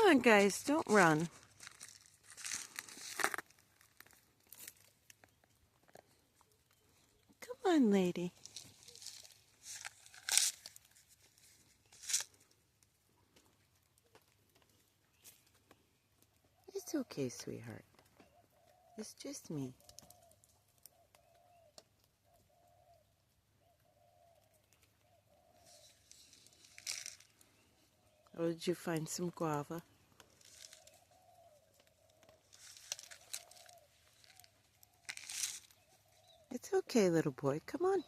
on, guys, don't run. Come on, lady. It's okay, sweetheart. It's just me. Oh, did you find some guava? It's okay, little boy. Come on.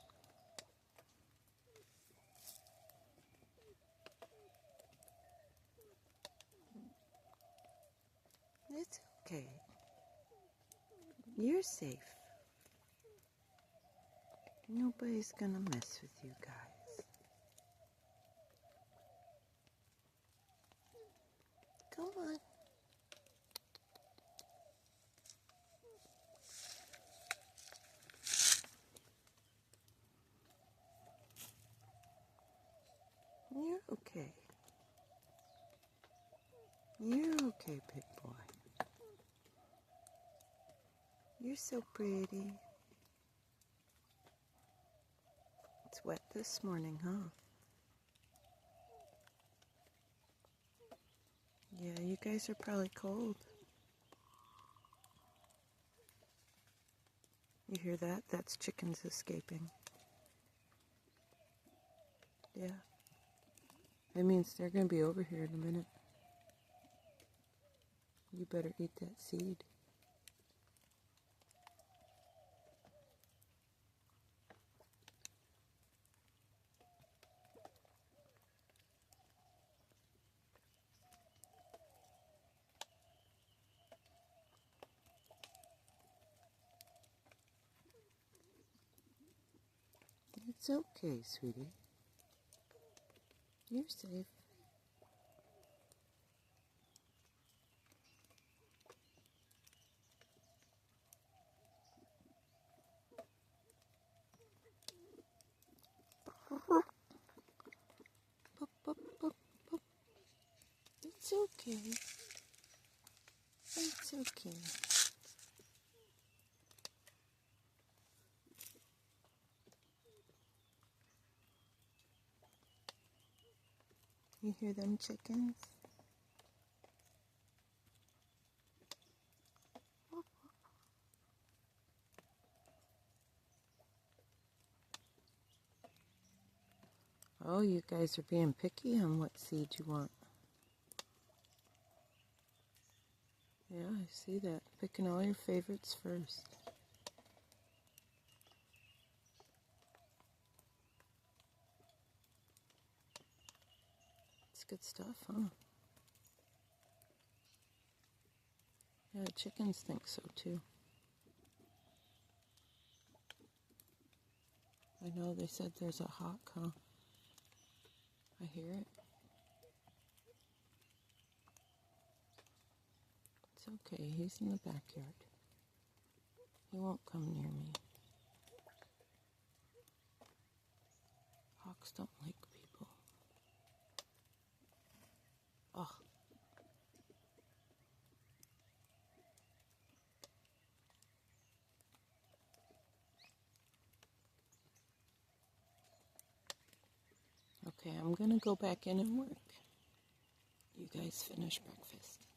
It's okay. You're safe. Nobody's gonna mess with you guys. Come on. You're okay. You're okay, big boy. You're so pretty. It's wet this morning, huh? Yeah, you guys are probably cold. You hear that? That's chickens escaping. Yeah. That means they're going to be over here in a minute. You better eat that seed. It's okay, sweetie. You're safe. Boop, boop, boop, boop. It's okay. It's okay. You hear them chickens? Oh, you guys are being picky on what seed you want. Yeah, I see that. Picking all your favorites first. It's good stuff, huh? Yeah, chickens think so too. I know they said there's a hawk, huh? I hear it. It's okay, he's in the backyard. He won't come near me. Hawks don't like people. Oh. Okay, I'm gonna go back in and work. You guys finish breakfast.